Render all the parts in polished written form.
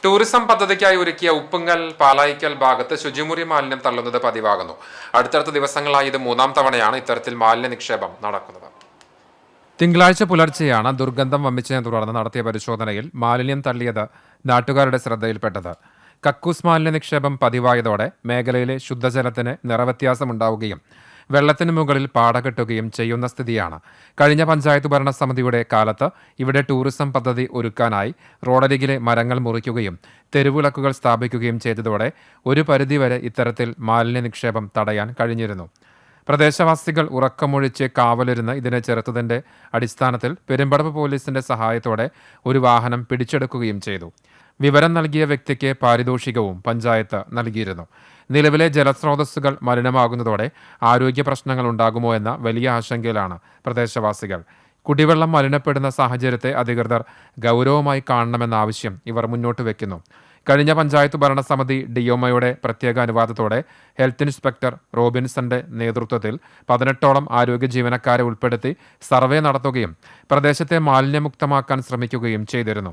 Tourism പദ്ധതിക്കായി ഒരുക്കിയ ഉപ്പുങ്കൽ പാലായിക്കൽ ഭാഗത്ത് ശുചിമുറി മാലിന്യം തള്ളുന്നത് പതിവാകുന്നു. അടുത്തടുത്ത ദിവസങ്ങളായി ഇത് മൂന്നാം തവണയാണ് ഇത്തരത്തിൽ മാലിന്യ നിക്ഷേപം നടക്കുന്നത്. തിങ്കളാഴ്ച പുലർച്ചെയാണ് ദുർഗന്ധം വമിച്ചതിനെ തുടർന്ന് നടത്തിയ പരിശോധനയിൽ മാലിന്യം തള്ളിയത് നാട്ടുകാരുടെ ശ്രദ്ധയിൽപ്പെട്ടത്. കക്കൂസ് മാലിന്യ നിക്ഷേപം പതിവായതോടെ മേഖലയിലെ ശുദ്ധജലത്തിന് നിറവ്യത്യാസമുണ്ടാവുകയും വെള്ളത്തിന് മുകളിൽ പാട കെട്ടുകയും ചെയ്യുന്ന സ്ഥിതിയാണ്. കഴിഞ്ഞ പഞ്ചായത്ത് ഭരണസമിതിയുടെ കാലത്ത് ഇവിടെ ടൂറിസം പദ്ധതി ഒരുക്കാനായി റോഡരികിലെ മരങ്ങൾ മുറിക്കുകയും തെരുവിളക്കുകൾ സ്ഥാപിക്കുകയും ചെയ്തതോടെ ഒരു പരിധിവരെ ഇത്തരത്തിൽ മാലിന്യ നിക്ഷേപം തടയാൻ കഴിഞ്ഞിരുന്നു. പ്രദേശവാസികൾ ഉറക്കമൊഴിച്ച് കാവലിരുന്ന് ഇതിനെ ചെറുത്തതിന്റെ അടിസ്ഥാനത്തിൽ പെരുമ്പടപ്പ് പോലീസിന്റെ സഹായത്തോടെ ഒരു വാഹനം പിടിച്ചെടുക്കുകയും ചെയ്തു. വിവരം നൽകിയ വ്യക്തിക്ക് പാരിതോഷികവും പഞ്ചായത്ത് നൽകിയിരുന്നു. നിലവിലെ ജലസ്രോതസ്സുകൾ മലിനമാകുന്നതോടെ ആരോഗ്യ പ്രശ്നങ്ങൾ ഉണ്ടാകുമോ എന്ന വലിയ ആശങ്കയിലാണ് പ്രദേശവാസികൾ. കുടിവെള്ളം മലിനപ്പെടുന്ന സാഹചര്യത്തെ അധികൃതർ ഗൗരവമായി കാണണമെന്ന ആവശ്യം ഇവർ മുന്നോട്ട് വയ്ക്കുന്നു. കഴിഞ്ഞ പഞ്ചായത്ത് ഭരണസമിതി ഡിഒമയുടെ പ്രത്യേക അനുവാദത്തോടെ ഹെൽത്ത് ഇൻസ്പെക്ടർ റോബിൻസന്റെ നേതൃത്വത്തിൽ 18ഓളം ആരോഗ്യ ജീവനക്കാരെ ഉൾപ്പെടുത്തി സർവേ നടത്തുകയും പ്രദേശത്തെ മാലിന്യമുക്തമാക്കാൻ ശ്രമിക്കുകയും ചെയ്തിരുന്നു.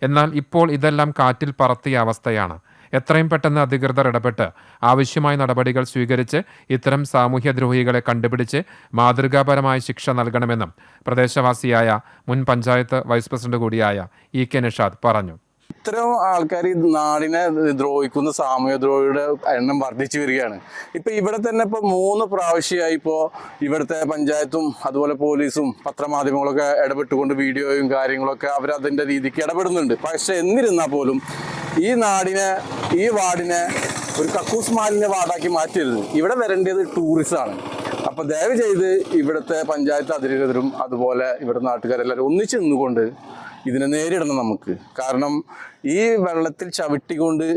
എന്നാൽ ഇപ്പോൾ ഇതെല്ലാം കാറ്റിൽ പറത്തിയ അവസ്ഥയാണ്. എത്രയും പെട്ടെന്ന് അധികൃതർ ഇടപെട്ട് ആവശ്യമായ നടപടികൾ സ്വീകരിച്ച് ഇത്തരം സാമൂഹ്യദ്രോഹികളെ കണ്ടുപിടിച്ച് മാതൃകാപരമായ ശിക്ഷ നൽകണമെന്നും പ്രദേശവാസിയായ മുൻ പഞ്ചായത്ത് വൈസ് പ്രസിഡന്റ് കൂടിയായ ഇ കെ നിഷാദ് പറഞ്ഞു. ഇത്തരം ആൾക്കാർ ഈ നാടിനെ ദ്രോഹിക്കുന്ന സാമൂഹ്യദ്രോഹിയുടെ എണ്ണം വർദ്ധിച്ചു വരികയാണ്. ഇപ്പം ഇവിടെ തന്നെ ഇപ്പോൾ 3 പ്രാവശ്യമായി ഇപ്പോൾ ഇവിടുത്തെ പഞ്ചായത്തും അതുപോലെ പോലീസും പത്രമാധ്യമങ്ങളൊക്കെ ഇടപെട്ടുകൊണ്ട് വീഡിയോയും കാര്യങ്ങളൊക്കെ അവരതിൻ്റെ രീതിക്ക് ഇടപെടുന്നുണ്ട്. പക്ഷെ എന്നിരുന്നാൽ പോലും ഈ നാടിനെ, ഈ വാർഡിനെ ഒരു കക്കൂസ് മാലിന്യ വാർഡാക്കി മാറ്റരുത്. ഇവിടെ വരേണ്ടത് ടൂറിസമാണ്. അപ്പോൾ ദയവ് ചെയ്ത് ഇവിടുത്തെ പഞ്ചായത്ത് അധികൃതരും അതുപോലെ ഇവിടെ നാട്ടുകാരെല്ലാവരും ഒന്നിച്ച് നിന്നുകൊണ്ട് ഇതിനെ നേരിടണം നമുക്ക്. കാരണം ഈ വെള്ളത്തിൽ ചവിട്ടിക്കൊണ്ട്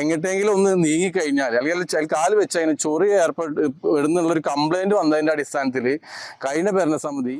എങ്ങോട്ടെങ്കിലും ഒന്ന് നീങ്ങിക്കഴിഞ്ഞാൽ അല്ലെങ്കിൽ കാല് വെച്ച് അതിന് ചൊറി ഏർപ്പെടുന്നുള്ളൊരു കംപ്ലൈൻറ്റ് വന്നതിൻ്റെ അടിസ്ഥാനത്തിൽ കഴിഞ്ഞ ഭരണസമിതി